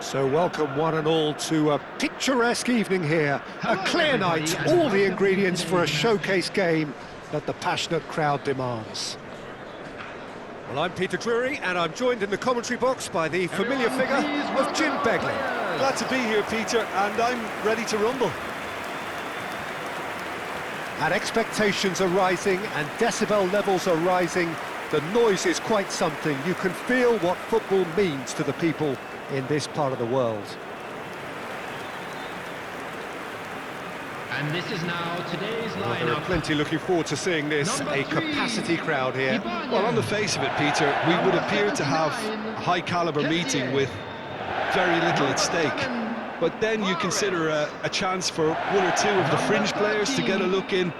So welcome one and all to a picturesque evening here. A clear night, all the ingredients for a showcase game that the passionate crowd demands. Well, I'm Peter Drury, and I'm joined in the commentary box by the familiar figure of Jim Begley. Glad to be here, Peter, and I'm ready to rumble. And expectations are rising and decibel levels are rising. The noise is quite something. You can feel what football means to the people in this part of the world. And this is now today's Well, there are lineup. plenty looking forward to seeing this. Number A 3, capacity crowd here. Well, on the face of it, Peter, we would appear to have a high-caliber meeting with very little at stake. But then you consider a chance for one or two of the fringe players to get a look in,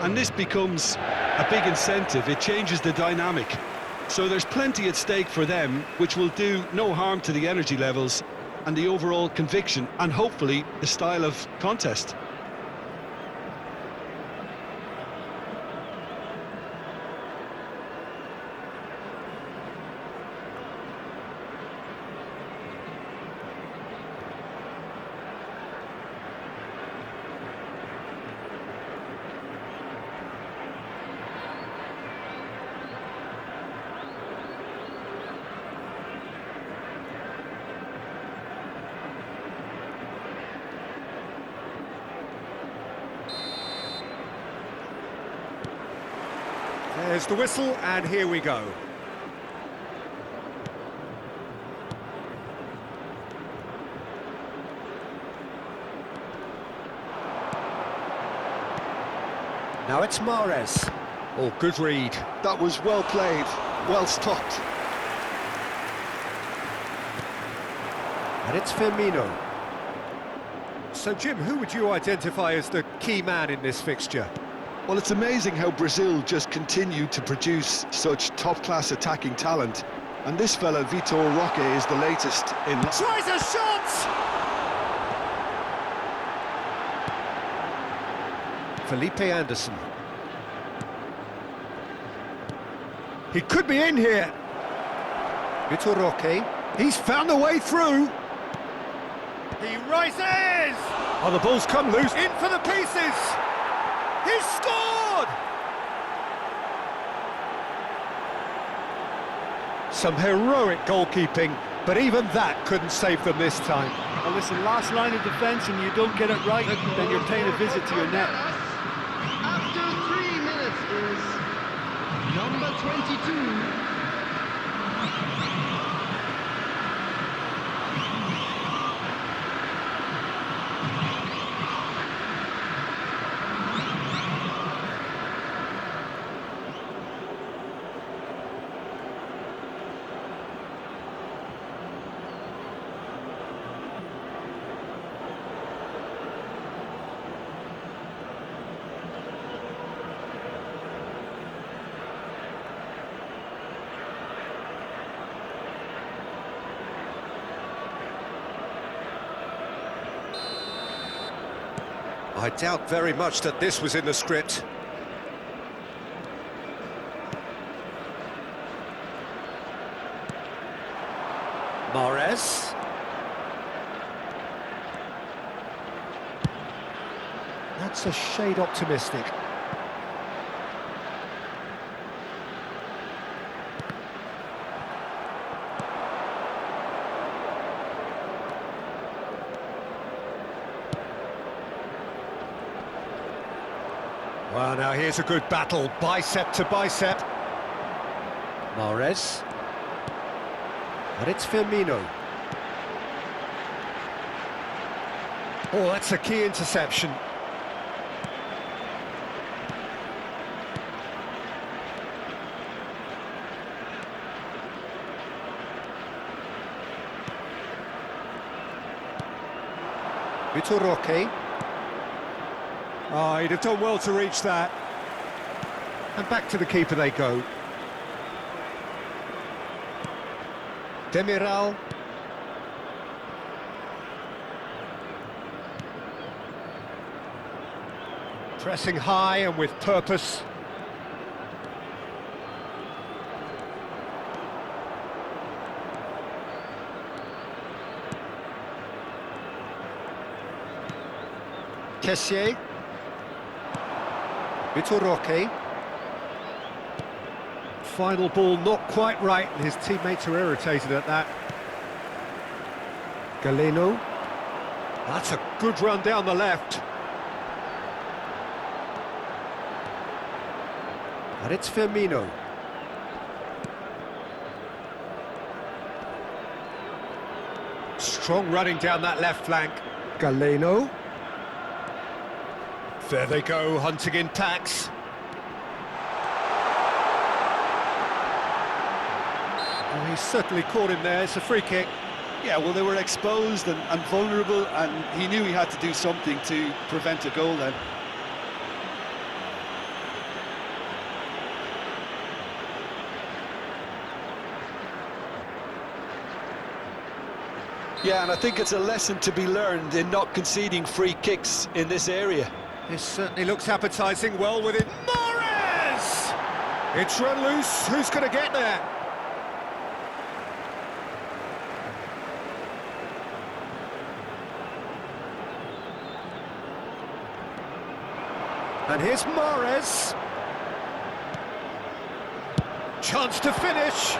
and this becomes a big incentive. It changes the dynamic. So there's plenty at stake for them, which will do no harm to the energy levels and the overall conviction, and hopefully the style of contest. There's the whistle, and here we go. Now it's Mahrez. Oh, good read. That was well played, well stopped. And it's Firmino. So, Jim, who would you identify as the key man in this fixture? Well, it's amazing how Brazil just continue to produce such top-class attacking talent. And this fella, Vitor Roque, is the latest in... Tries a shot! Felipe Anderson. He could be in here. Vitor Roque. He's found a way through. He rises! Oh, the ball's come loose. In for the pieces! He's scored! Some heroic goalkeeping, but even that couldn't save them this time. Well, listen, last line of defence and you don't get it right, then you're paying a visit to your net. After 3 minutes is number 22. I doubt very much that this was in the script. Mahrez. That's a shade optimistic. Well, now here's a good battle, bicep to bicep. Mahrez. But it's Firmino. Oh, that's a key interception. Vitor Roque. Oh, he'd have done well to reach that. And back to the keeper they go. Demiral. Pressing high and with purpose. Tessier. Vitor Roque. Final ball not quite right, and his teammates are irritated at that. Galeno. That's a good run down the left. And it's Firmino. Strong running down that left flank. Galeno. There they go, hunting in packs. Oh, he's certainly caught him there. It's a free kick. Yeah, well, they were exposed and vulnerable, and he knew he had to do something to prevent a goal then. Yeah, and I think it's a lesson to be learned in not conceding free kicks in this area. This certainly looks appetising. Well within. Mahrez! It's run loose. Who's going to get there? And here's Mahrez. Chance to finish.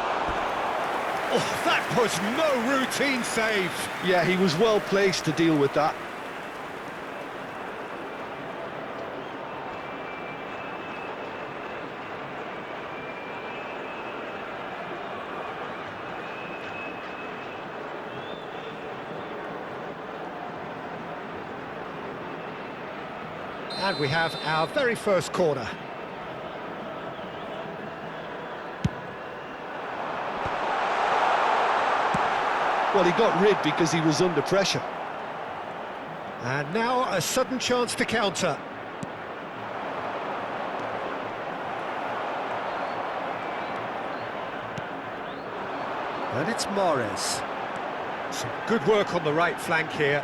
Oh, that was no routine save. Yeah, he was well placed to deal with that. And we have our very first corner. Well, he got rid because he was under pressure. And now a sudden chance to counter. And it's Mahrez. Some good work on the right flank here.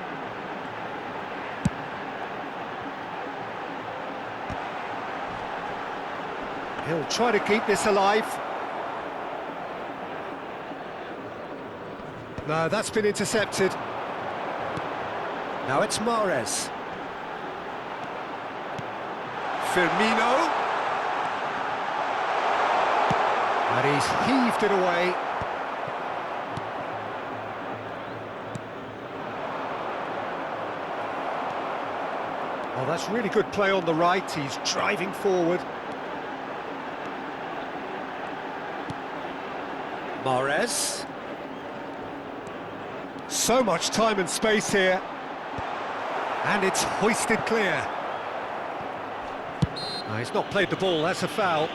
He'll try to keep this alive. No, that's been intercepted. Now it's Mahrez. Firmino. And he's heaved it away. Oh, that's really good play on the right. He's driving forward. Mahrez. So much time and space here. And it's hoisted clear. No, he's not played the ball, that's a foul.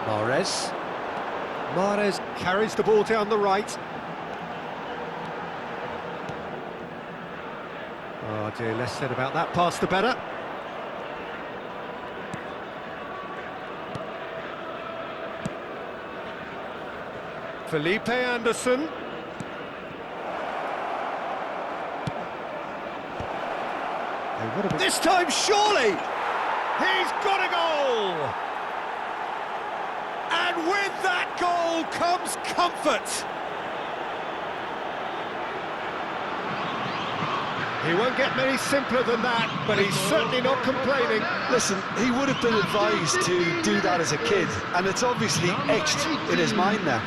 Mahrez. Mahrez carries the ball down the right. Oh dear, less said about that pass the better. Felipe Anderson. This time, surely! He's got a goal! And with that goal comes comfort. He won't get many simpler than that, but he's certainly not complaining. Listen, he would have been advised to do that as a kid, and it's obviously etched in his mind now.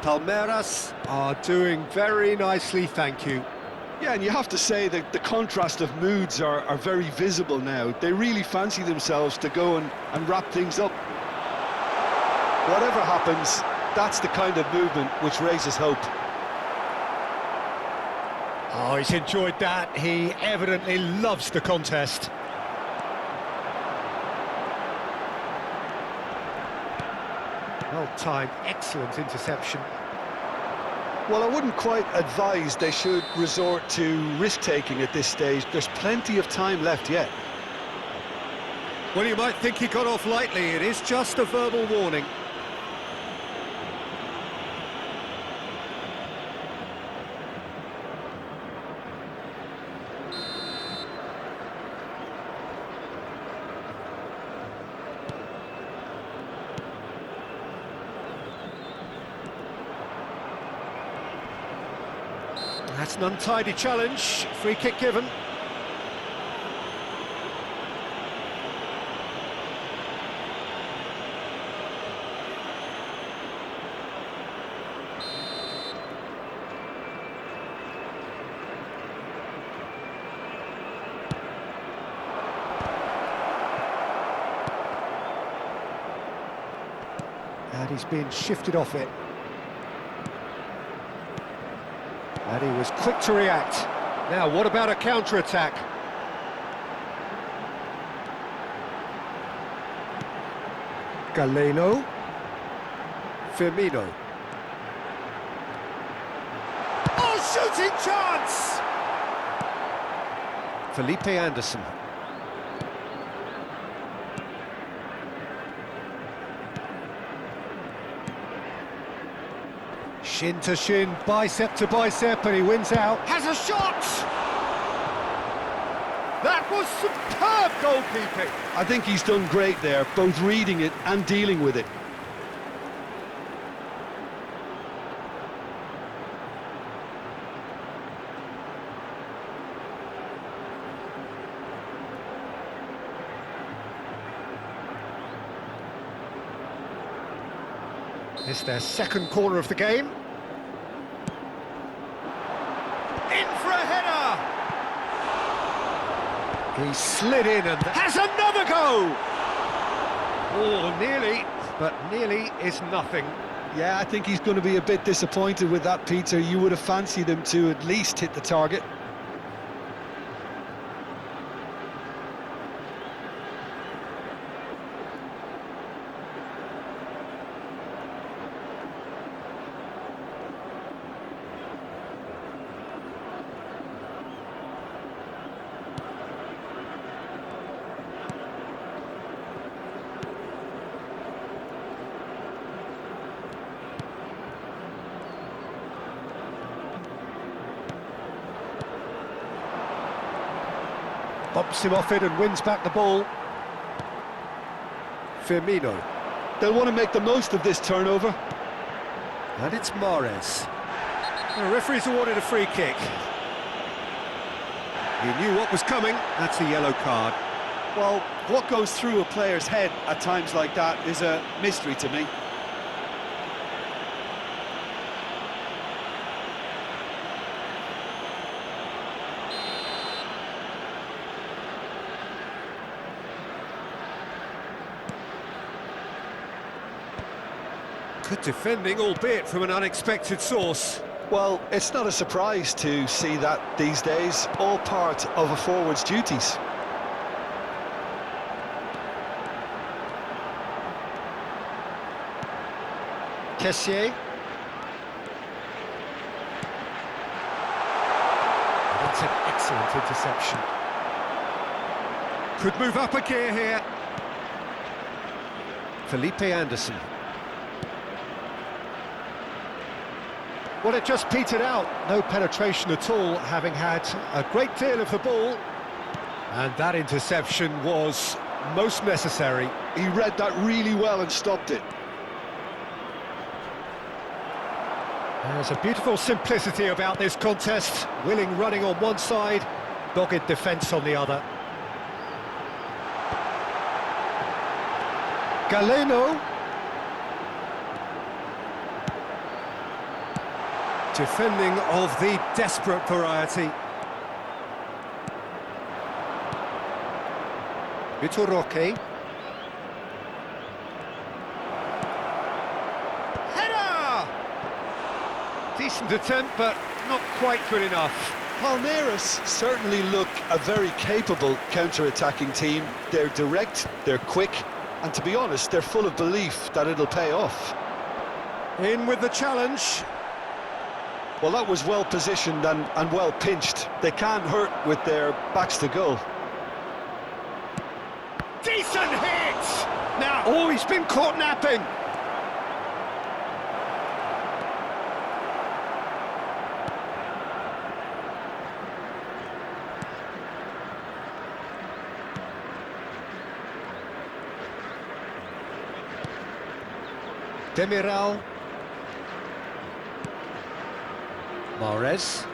Palmeiras are doing very nicely, thank you. Yeah, and you have to say that the contrast of moods are very visible now. They really fancy themselves to go and wrap things up. Whatever happens, that's the kind of movement which raises hope. Oh, he's enjoyed that. He evidently loves the contest. Well-timed, excellent interception. Well, I wouldn't quite advise they should resort to risk-taking at this stage. There's plenty of time left yet. Well, you might think he got off lightly. It is just a verbal warning. That's an untidy challenge. Free kick given. And he's been shifted off it. And he was quick to react. Now, what about a counter-attack? Galeno. Firmino. Oh, shooting chance! Felipe Anderson. Shin to shin, bicep to bicep, and he wins out. Has a shot! That was superb goalkeeping. I think he's done great there, both reading it and dealing with it. It's their second corner of the game. In for a header! He slid in and has another go! Oh, nearly, but nearly is nothing. Yeah, I think he's going to be a bit disappointed with that, Peter. You would have fancied him to at least hit the target. Bumps him off it and wins back the ball. Firmino. They'll want to make the most of this turnover. And it's Mahrez. The referee's awarded a free kick. He knew what was coming. That's a yellow card. Well, what goes through a player's head at times like that is a mystery to me. Good defending, albeit from an unexpected source. Well, it's not a surprise to see that these days, all part of a forward's duties. Kessié. That's an excellent interception. Could move up a gear here. Felipe Anderson. Well, it just petered out. No penetration at all, having had a great deal of the ball. And that interception was most necessary. He read that really well and stopped it. There's a beautiful simplicity about this contest. Willing running on one side, dogged defence on the other. Galeno. Defending of the desperate variety. Vitor Roque. decent attempt, but not quite good enough. Palmeiras certainly look a very capable counter-attacking team. They're direct, they're quick, and to be honest, they're full of belief that it'll pay off. In with the challenge. Well, that was well positioned and well pinched. They can't hurt with their backs to goal. Decent hit! Now, oh, he's been caught napping. Demiral. Mahrez.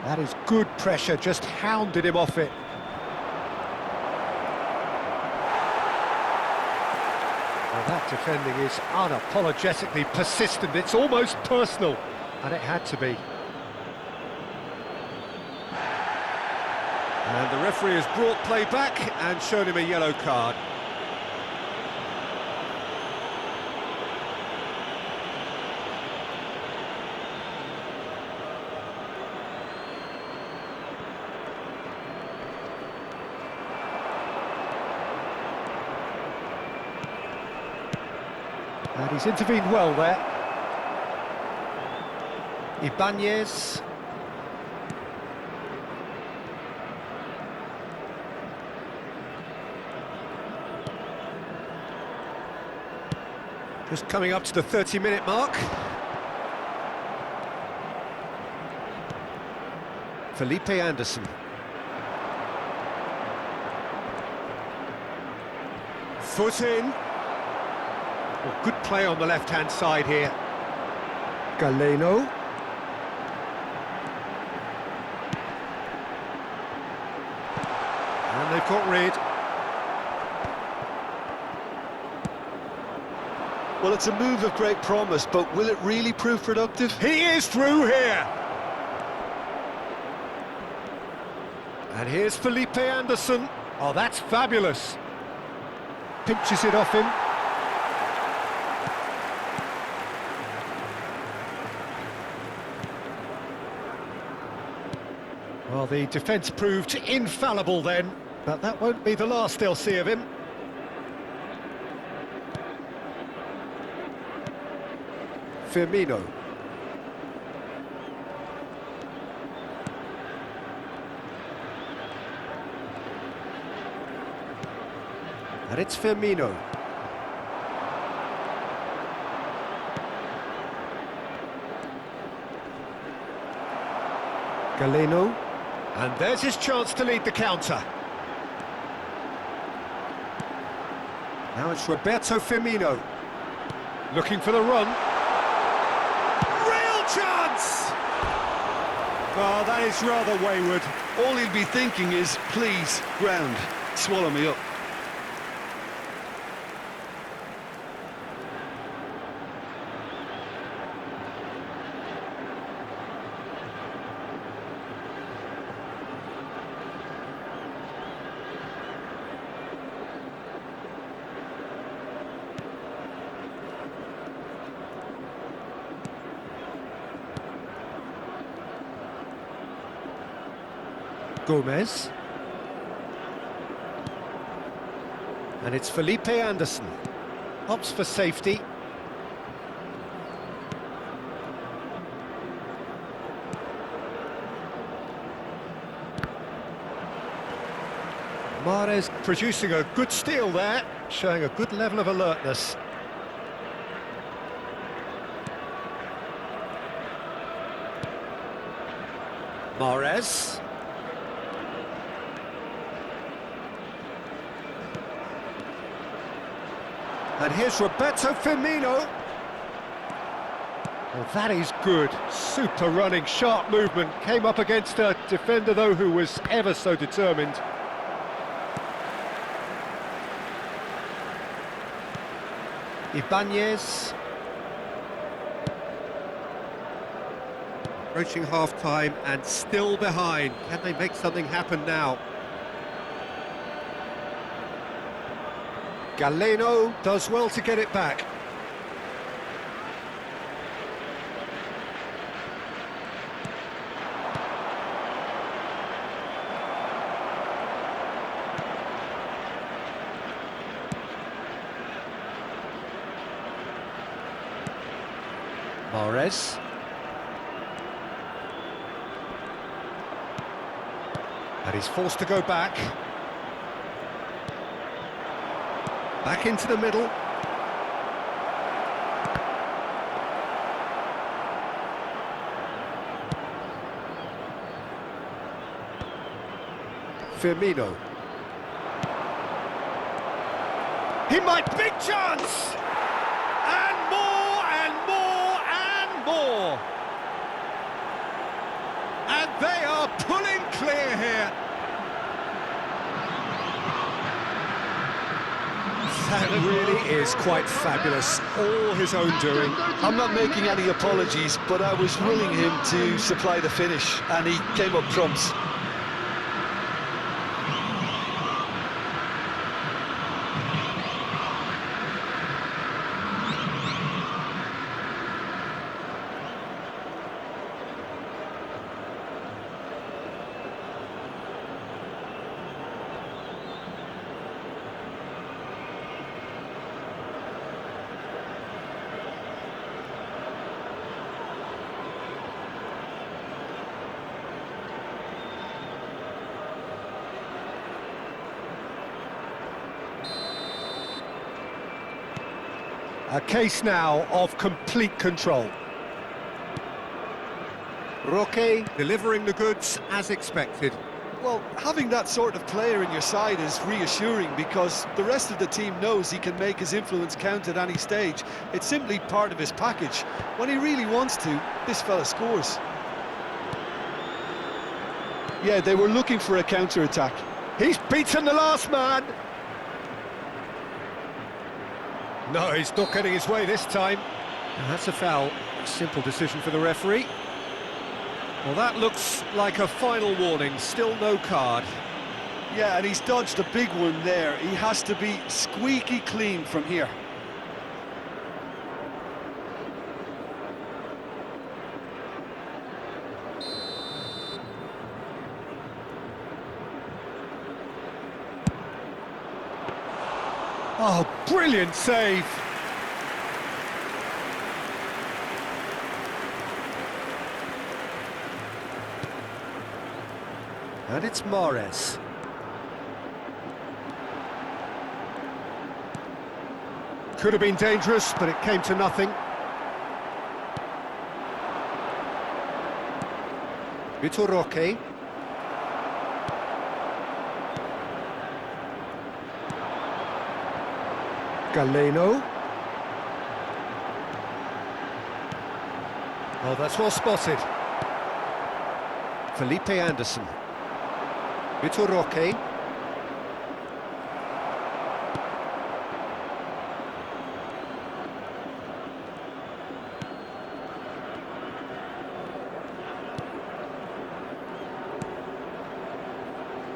That is good pressure, just hounded him off it. Well, that defending is unapologetically persistent. It's almost personal, and it had to be. And the referee has brought play back and shown him a yellow card. And he's intervened well there. Ibanez. Just coming up to the 30-minute mark. Felipe Anderson. Foot in. Well, good play on the left-hand side here. Galeno. And they've got rid. Well, it's a move of great promise, but will it really prove productive? He is through here. And here's Felipe Anderson. Oh, that's fabulous. Pinches it off him. Well, the defence proved infallible then, but that won't be the last they'll see of him. Firmino. And it's Firmino. Galeno. And there's his chance to lead the counter. Now it's Roberto Firmino. Looking for the run. Real chance! Oh, that is rather wayward. All he'll be thinking is, please, ground, swallow me up. Gomez. And it's Felipe Anderson. Opts for safety. Mahrez producing a good steal there, showing a good level of alertness. Mahrez. And here's Roberto Firmino. Well, that is good. Super running, sharp movement. Came up against a defender, though, who was ever so determined. Ibanez. Approaching half-time and still behind. Can they make something happen now? Galeno does well to get it back. Mahrez. And he's forced to go back. Back into the middle. Firmino. He might, big chance! And more, and more, and more! And they are pulling clear here. That really is quite fabulous, all his own doing. I'm not making any apologies, but I was willing him to supply the finish, and he came up trumps. A case now of complete control. Roque delivering the goods as expected. Well, having that sort of player in your side is reassuring because the rest of the team knows he can make his influence count at any stage. It's simply part of his package. When he really wants to, this fella scores. Yeah, they were looking for a counter-attack. He's beaten the last man. No, he's not getting his way this time. And that's a foul. Simple decision for the referee. Well, that looks like a final warning. Still no card. Yeah, and he's dodged a big one there. He has to be squeaky clean from here. Oh, brilliant save. And it's Mahrez. Could have been dangerous, but it came to nothing. Vitor Roque. Galeno. Oh, that's well spotted. Felipe Anderson. Vitor Roque.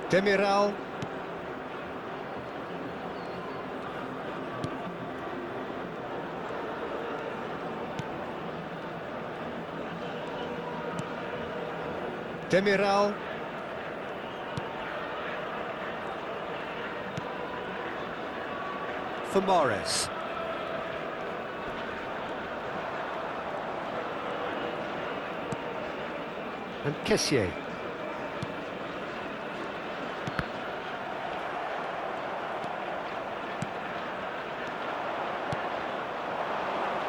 Demiral. Demiral. For Mahrez. And Kessié.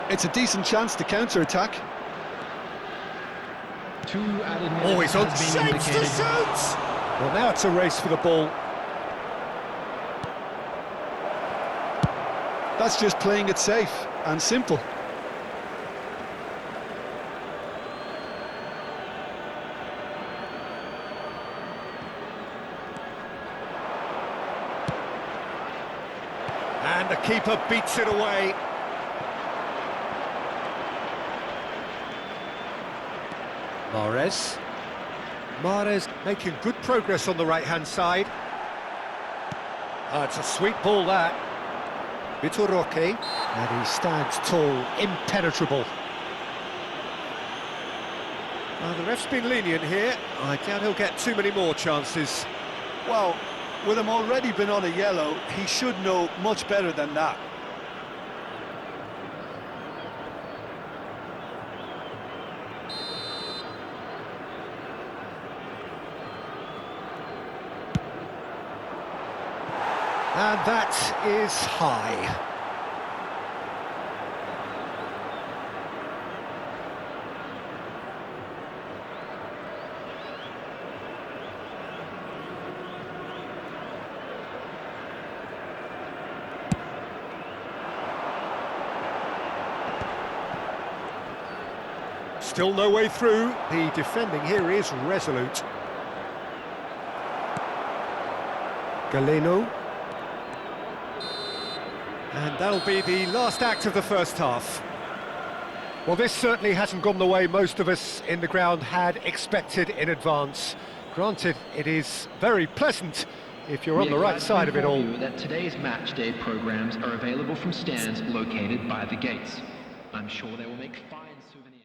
It's a decent chance to counter-attack. Oh, he's on shapes to shoot! Well, now it's a race for the ball. That's just playing it safe and simple. And the keeper beats it away. Mahrez. Mahrez making good progress on the right-hand side. It's a sweet ball, that. Vitor Roque. And he stands tall, impenetrable. The ref's been lenient here. I doubt he'll get too many more chances. Well, with him already been on a yellow, he should know much better than that. And that is high. Still no way through. The defending here is resolute. Galeno. And that'll be the last act of the first half. Well, this certainly hasn't gone the way most of us in the ground had expected in advance. Granted, it is very pleasant if you're on the right side of it all. That today's match day programs are available from stands located by the gates. I'm sure they will make fine souvenirs.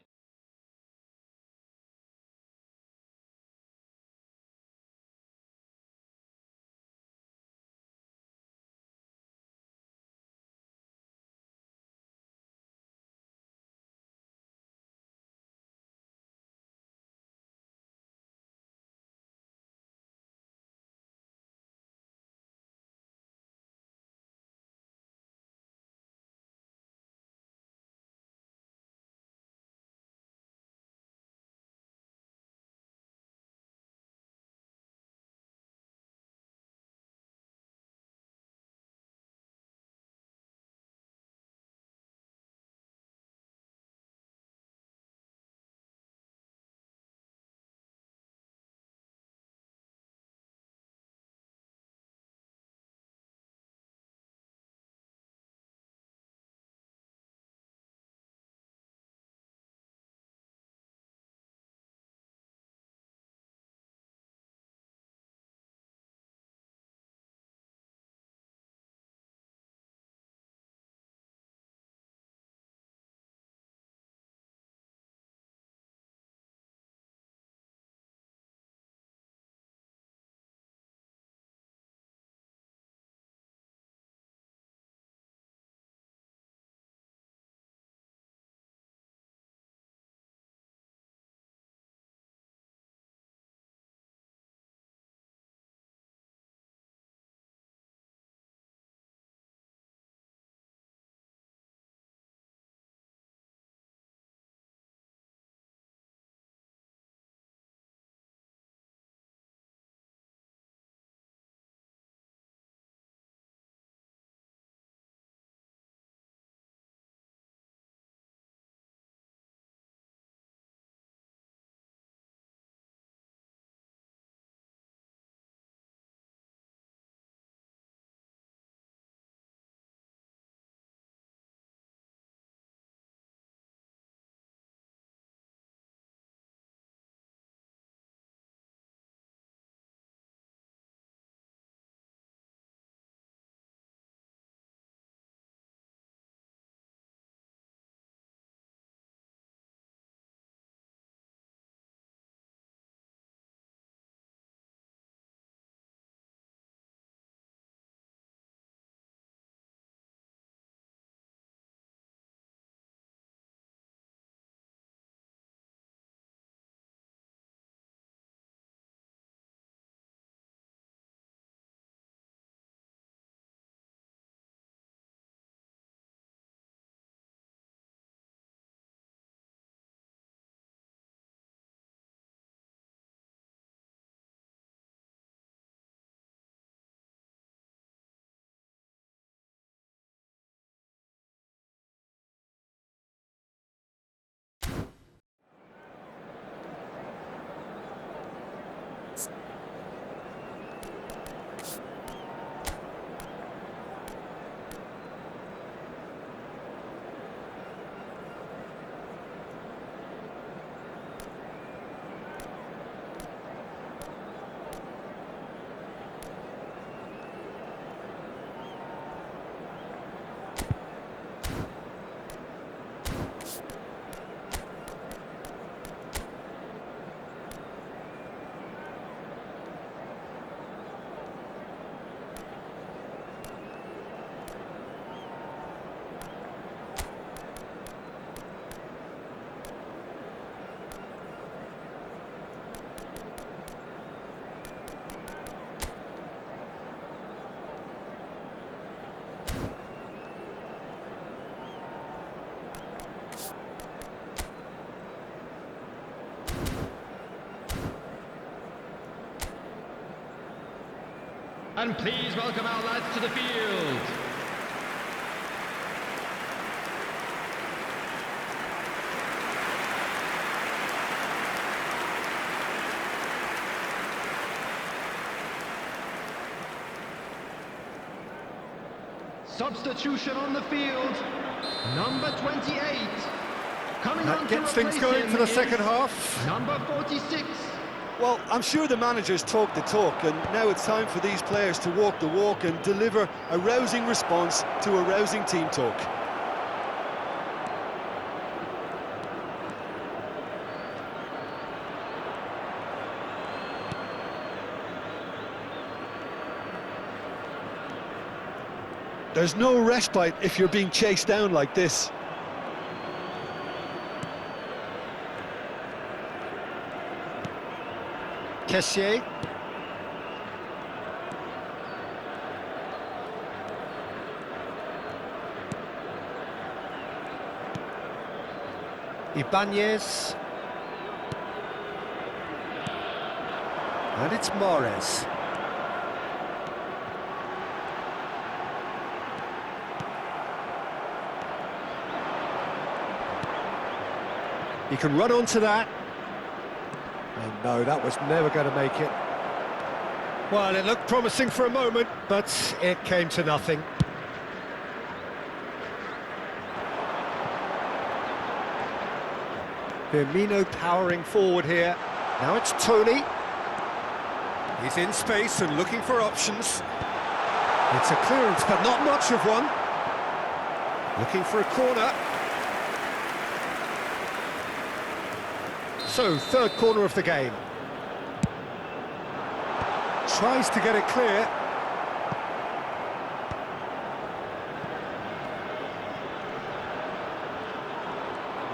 And please welcome our lads to the field. Substitution on the field, number 28. Coming on That to gets things replace going him for the is second half. Number 46. Well, I'm sure the managers talk the talk, and now it's time for these players to walk the walk and deliver a rousing response to a rousing team talk. There's no respite if you're being chased down like this. Kessié. Ibanez. And it's Mahrez. He can run onto that. And no, that was never going to make it. Well, it looked promising for a moment, but it came to nothing. Firmino powering forward here. Now it's Tony. He's in space and looking for options. It's a clearance, but not much of one. Looking for a corner. So, third corner of the game. Tries to get it clear.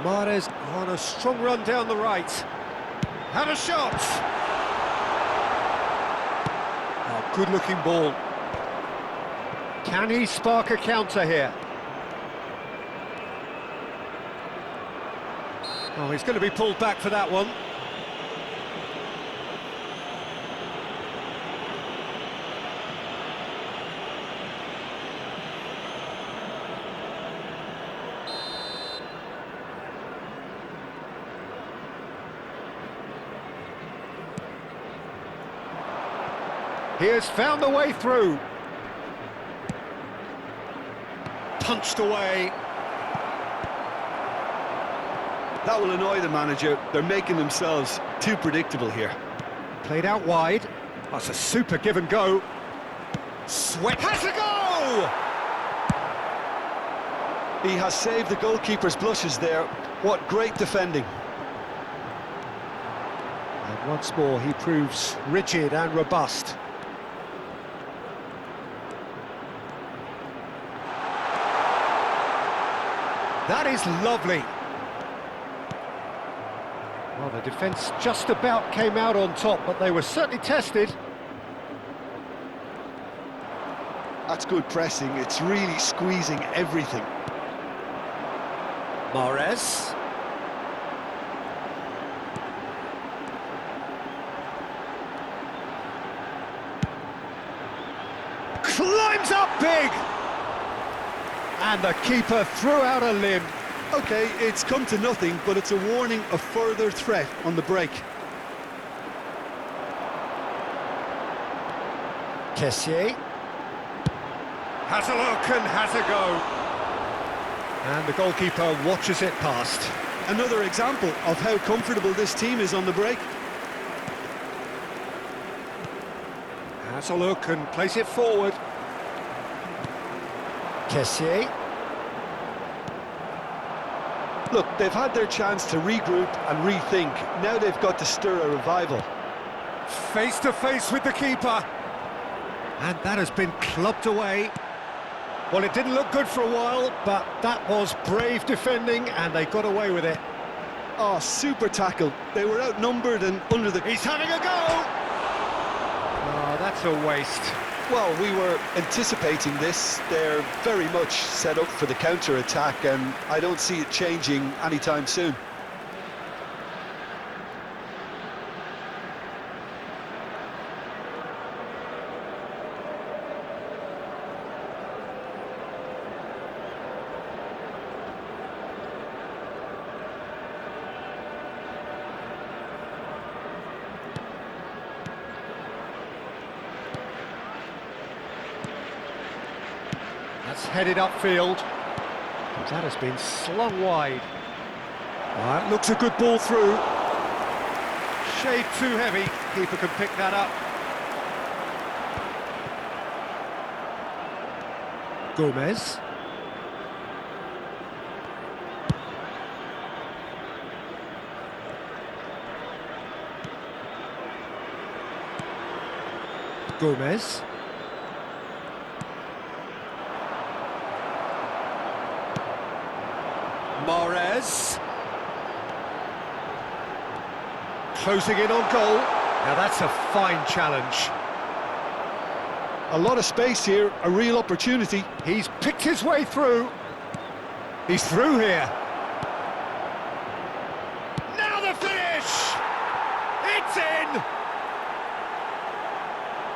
Mahrez on a strong run down the right. Had a shot! Oh, good-looking ball. Can he spark a counter here? Oh, he's going to be pulled back for that one. He has found the way through. Punched away. That will annoy the manager. They're making themselves too predictable here. Played out wide. That's a super give and go. Sweat has a go! He has saved the goalkeeper's blushes there. What great defending. And once more he proves rigid and robust. That is lovely. Well, the defence just about came out on top, but they were certainly tested. That's good pressing. It's really squeezing everything. Mahrez. Climbs up big! And the keeper threw out a limb. Okay, it's come to nothing, but it's a warning of further threat on the break. Kessié. Has a look and has a go. And the goalkeeper watches it past. Another example of how comfortable this team is on the break. Has a look and plays it forward. Kessié. Look, they've had their chance to regroup and rethink. Now they've got to stir a revival. Face to face with the keeper. And that has been clubbed away. Well, it didn't look good for a while, but that was brave defending and they got away with it. Oh, super tackle. They were outnumbered and under the... He's having a go! Oh, that's a waste. Well, we were anticipating this. They're very much set up for the counter-attack, and I don't see it changing anytime soon. That's headed upfield. That has been slung wide. That looks a good ball through. Shade too heavy. Keeper can pick that up. Gomez. Gomez. Mahrez. Closing in on goal. Now that's a fine challenge. A lot of space here, a real opportunity. He's picked his way through. He's through here. Now the finish! It's in!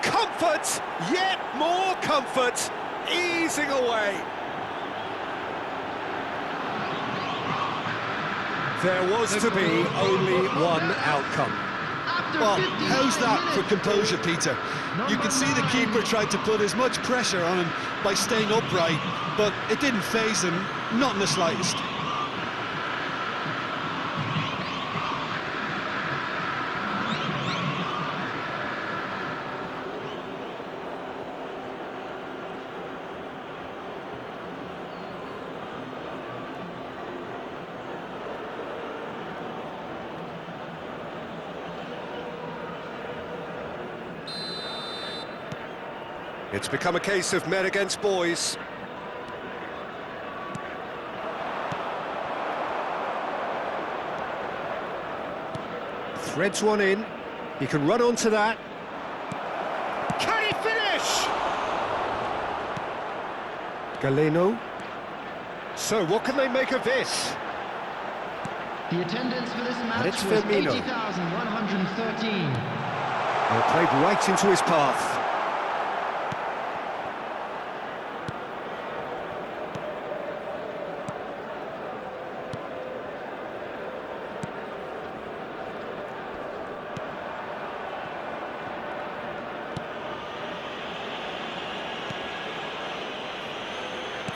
Comfort, yet more comfort, easing away. There was to be only one outcome. Well, how's that for composure, Peter? You can see the keeper tried to put as much pressure on him by staying upright, but it didn't faze him, not in the slightest. It's become a case of men against boys. Threads one in. He can run onto that. Can he finish? Galeno. So, what can they make of this? The attendance for this match it's was Firmino. 80,113. Well, played right into his path.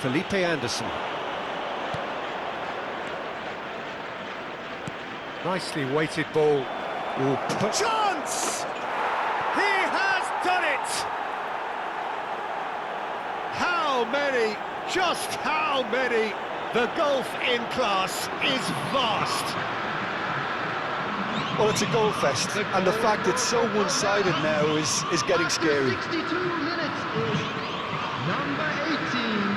Felipe Anderson. Nicely weighted ball. Ooh, chance! He has done it! How many? Just how many? The gulf in class is vast. Well, it's a goal fest, and the fact it's so one-sided now is getting scary. 62 minutes is number 18.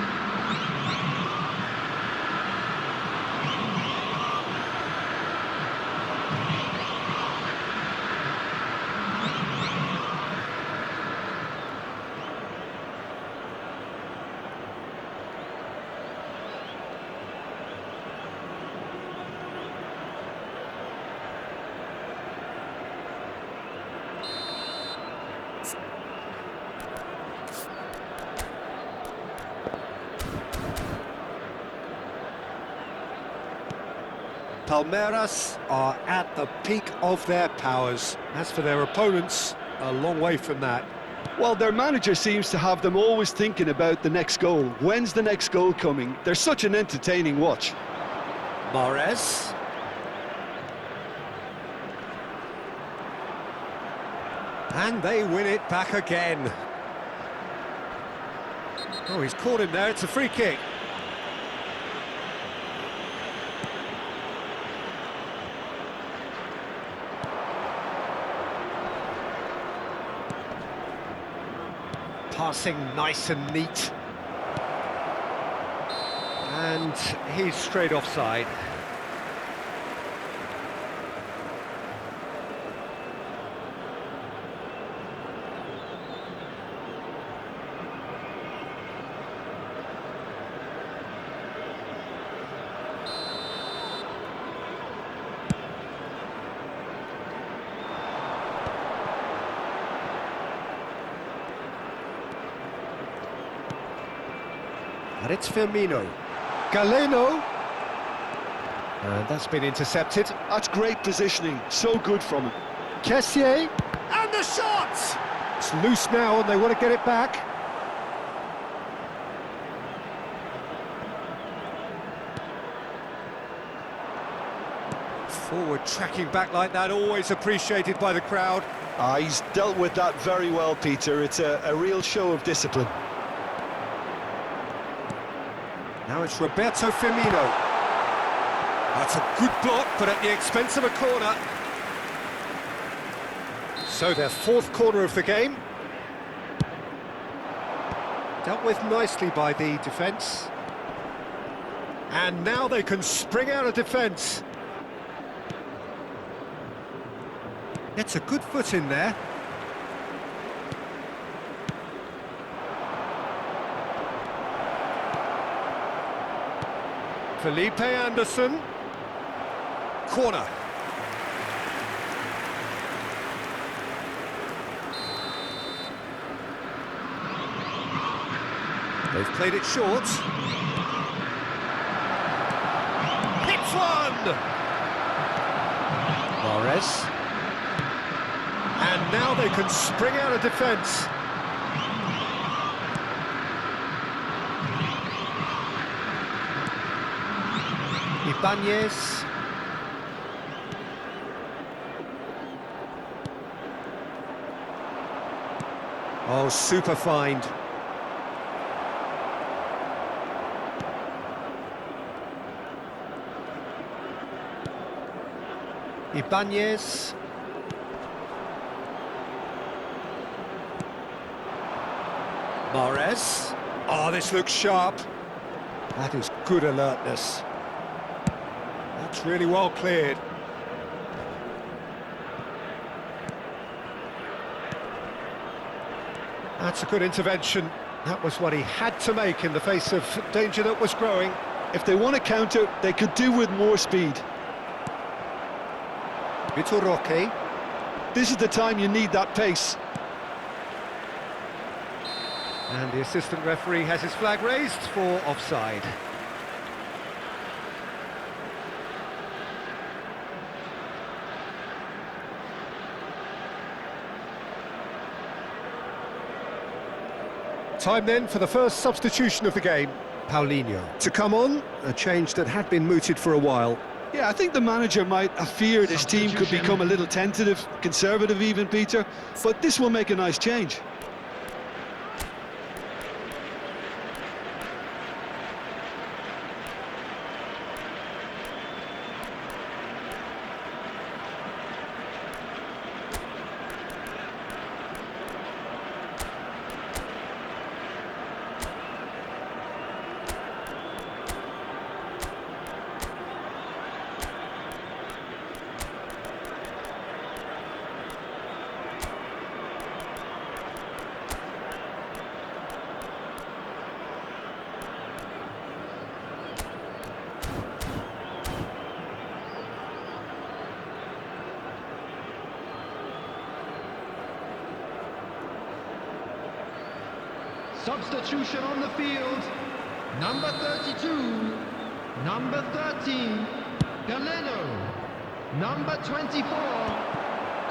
Palmeiras are at the peak of their powers. As for their opponents, a long way from that. Well, their manager seems to have them always thinking about the next goal. When's the next goal coming? They're such an entertaining watch. Mahrez. And they win it back again. Oh, he's caught him there. It's a free kick. Passing nice and neat. And he's straight offside. And it's Firmino. Galeno. And that's been intercepted. That's great positioning, so good from him. Kessié. And the shot! It's loose now and they want to get it back. Forward tracking back like that, always appreciated by the crowd. He's dealt with that very well, Peter. It's a real show of discipline. Now it's Roberto Firmino. That's a good block, but at the expense of a corner. So their fourth corner of the game. Dealt with nicely by the defence. And now they can spring out of defence. Gets a good foot in there. Felipe Anderson. Corner. They've played it short. Hits one! Mahrez. And now they can spring out of defence. Ibanez. Oh, super find. Ibanez. Mahrez. Oh, this looks sharp. That is good alertness. That's really well cleared. That's a good intervention. That was what he had to make in the face of danger that was growing. If they want to counter, they could do with more speed. Vitor Roque. This is the time you need that pace. And the assistant referee has his flag raised for offside. Time then for the first substitution of the game. Paulinho to come on, a change that had been mooted for a while. Yeah, I think the manager might have feared his team could become a little tentative, conservative even, Peter, but this will make a nice change. Substitution on the field. Number 32, number 13, Galeno. Number 24,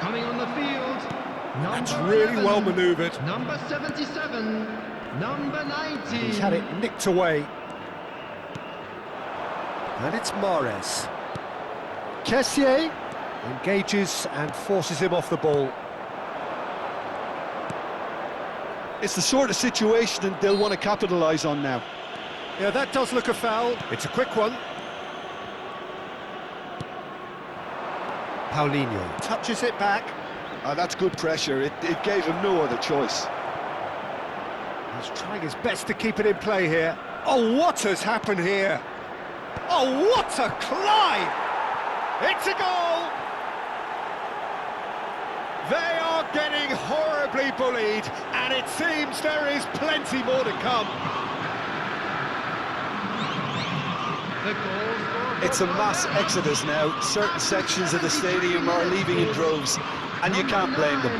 coming on the field. That's really 11, well manoeuvred. Number 77, number 19. He's had it nicked away. And it's Mahrez. Kessié engages and forces him off the ball. It's the sort of situation that they'll want to capitalise on now. Yeah, that does look a foul. It's a quick one. Paulinho touches it back. That's good pressure. It gave him no other choice. He's trying his best to keep it in play here. Oh, what has happened here? Oh, what a climb! It's a goal! They are getting horribly bullied, and it seems there is plenty more to come. It's a mass exodus now. Certain sections of the stadium are leaving in droves, and you can't blame them.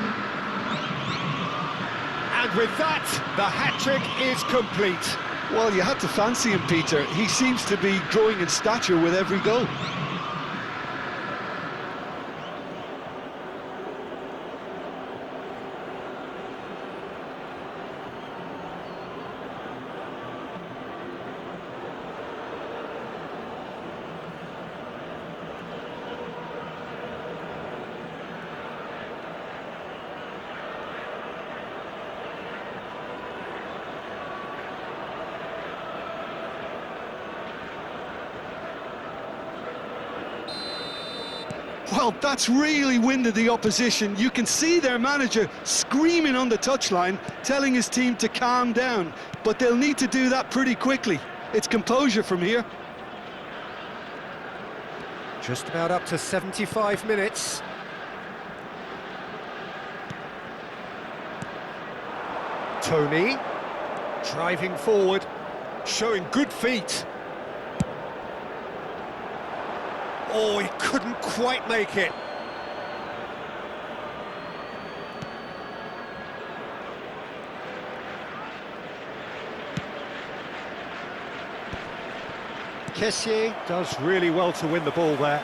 And with that, the hat-trick is complete. Well, you had to fancy him, Peter. He seems to be growing in stature with every goal. Well, that's really winded the opposition. You can see their manager screaming on the touchline, telling his team to calm down. But they'll need to do that pretty quickly. It's composure from here. Just about up to 75 minutes. Tony, driving forward, showing good feet. Oh, he couldn't quite make it. Kessié does really well to win the ball there.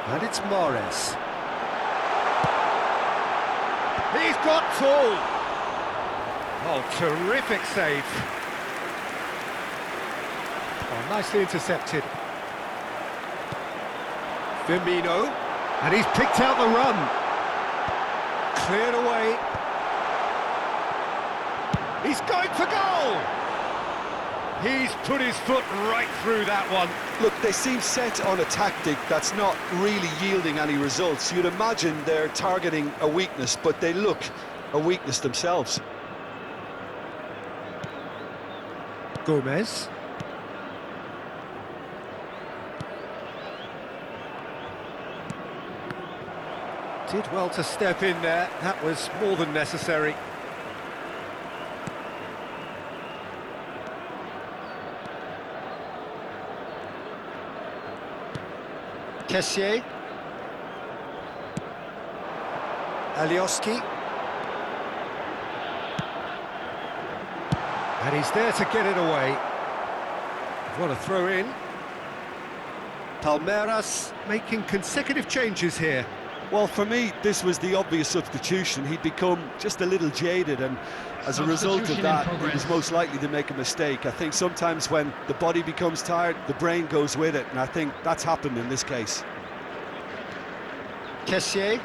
And it's Mahrez. He's got full. Oh, terrific save. Oh, nicely intercepted. Firmino, and he's picked out the run. Cleared away. He's going for goal! He's put his foot right through that one. Look, they seem set on a tactic that's not really yielding any results. You'd imagine they're targeting a weakness, but they look a weakness themselves. Gomez. Did well to step in there. That was more than necessary. Kessié. Alioski. And he's there to get it away. What a throw in. Palmeiras making consecutive changes here. Well, for me, this was the obvious substitution. He'd become just a little jaded, and as a result of that, he was most likely to make a mistake. I think sometimes when the body becomes tired, the brain goes with it, and I think that's happened in this case. Kessié.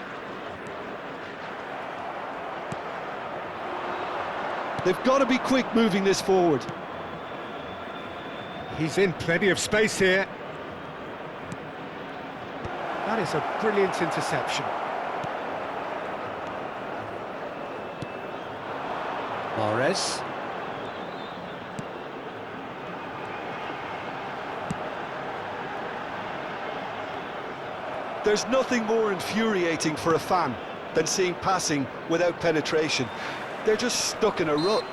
They've got to be quick moving this forward. He's in plenty of space here. That is a brilliant interception. Mahrez. There's nothing more infuriating for a fan than seeing passing without penetration. They're just stuck in a rut.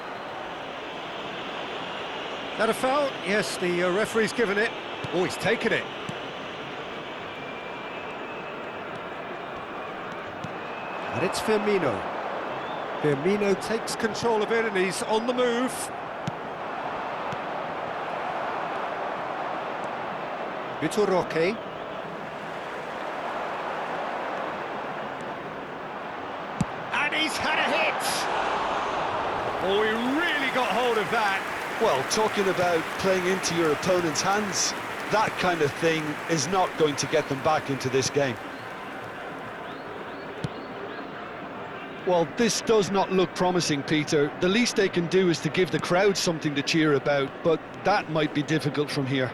That a foul? Yes, the referee's given it. Oh, he's taken it. And it's Firmino. Firmino takes control of it and he's on the move. Vitor Roque. And he's had a hit! Oh, he really got hold of that. Well, talking about playing into your opponent's hands, that kind of thing is not going to get them back into this game. Well, this does not look promising, Peter. The least they can do is to give the crowd something to cheer about, but that might be difficult from here.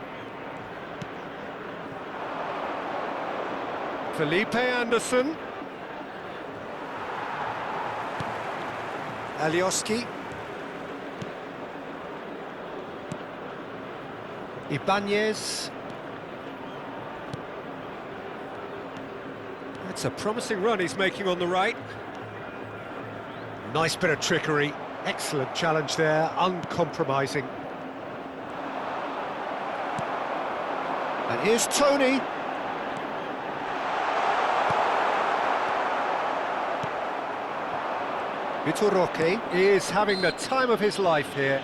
Felipe Anderson. Alioski. Ibanez. That's a promising run he's making on the right. Nice bit of trickery. Excellent challenge there, uncompromising. And here's Tony. Vitor Roque is having the time of his life here.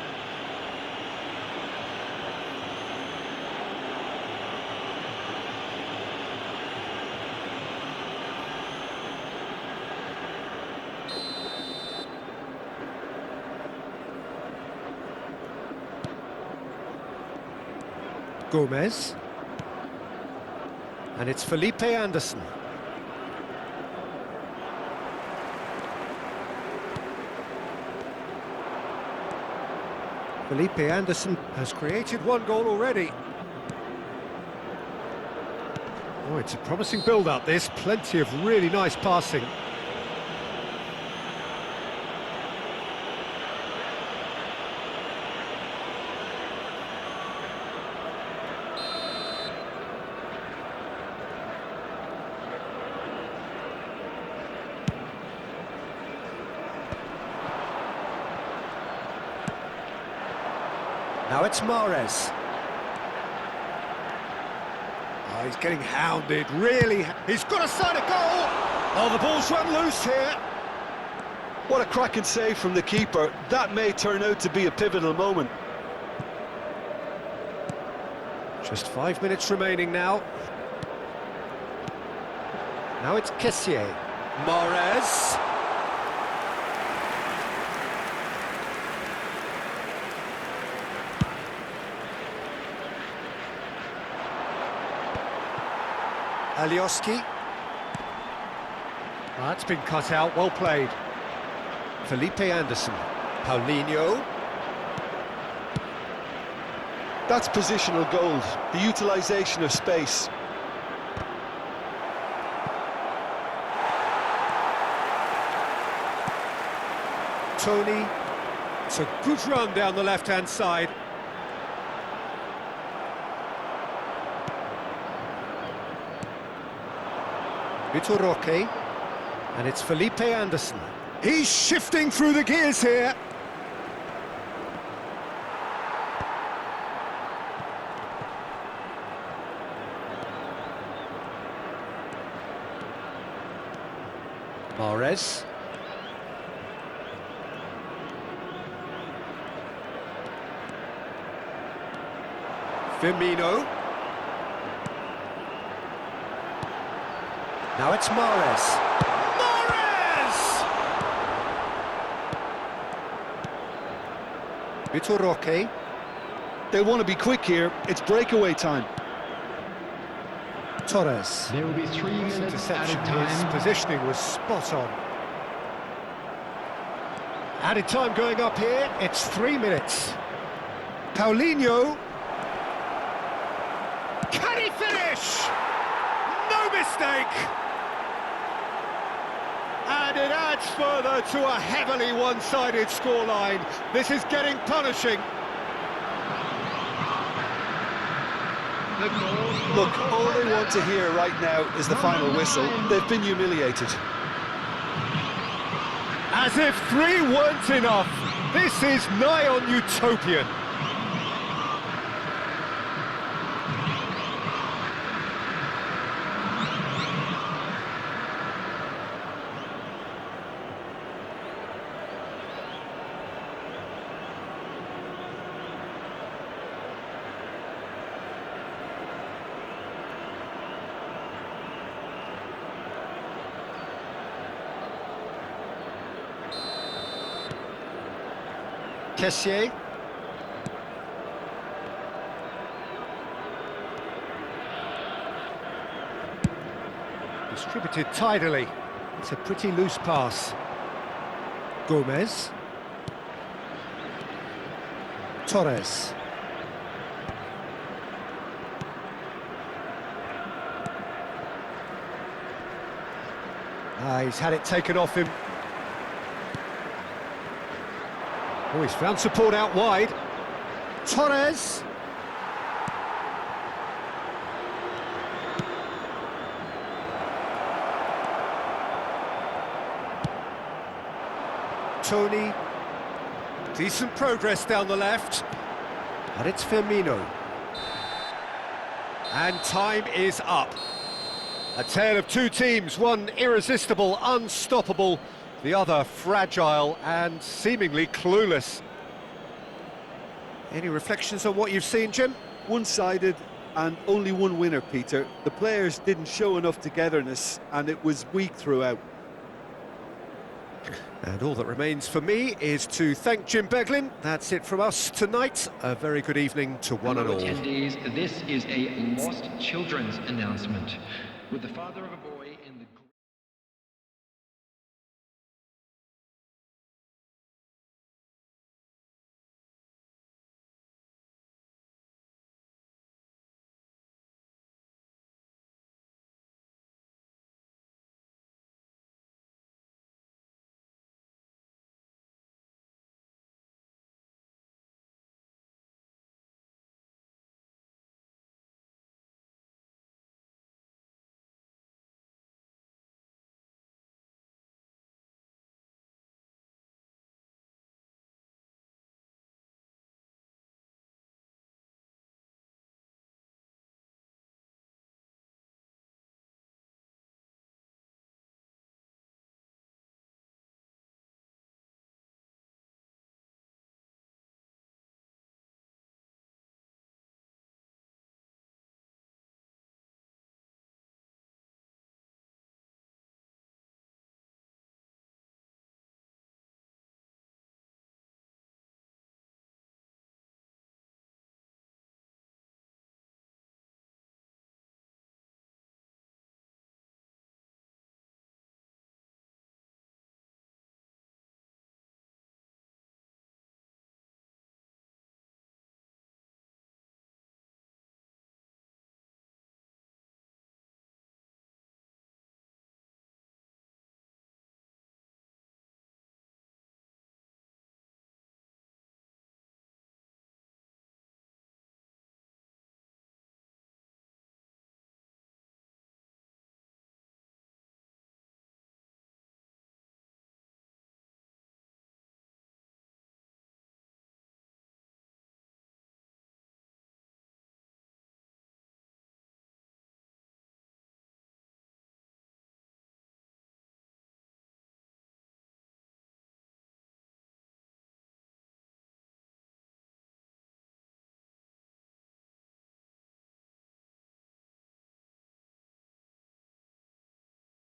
Gomez. And it's Felipe Anderson. Felipe Anderson has created one goal already. Oh, it's a promising build-up, this. Plenty of really nice passing. Now it's Mahrez. Oh, he's getting hounded, really. He's got a side of goal. Oh, the ball's run loose here. What a cracking save from the keeper. That may turn out to be a pivotal moment. Just 5 minutes remaining now. Now it's Kessié. Mahrez. Alioski. That's been cut out, well played. Felipe Anderson. Paulinho. That's positional gold, the utilisation of space. Tony. It's a good run down the left-hand side. Vitor Roque, and it's Felipe Anderson. He's shifting through the gears here. Mahrez. Firmino. Now it's Mahrez. Mahrez! Vitor Roque. They want to be quick here. It's breakaway time. Torres. There will be 3 minutes Interception, added his time. positioning was spot on. Added time going up here, it's 3 minutes. Paulinho. Can he finish? No mistake! And it adds further to a heavily one-sided scoreline. This is getting punishing. Look, all they want to hear right now is the final whistle. They've been humiliated. As if 3 weren't enough, this is nigh on utopian. Kessié. Distributed tidily. It's a pretty loose pass. Gomez. Torres. He's had it taken off him. Oh, he's found support out wide. Torres. Tony. Decent progress down the left. And it's Firmino. And time is up. A tale of 2 teams, one irresistible, unstoppable, the other fragile and seemingly clueless. Any reflections on what you've seen, Jim? One-sided and only one winner, Peter. The players didn't show enough togetherness and it was weak throughout. And all that remains for me is to thank Jim Beglin. That's it from us tonight. A very good evening to one and all. Attendees, this is a lost children's announcement. With the father of a boy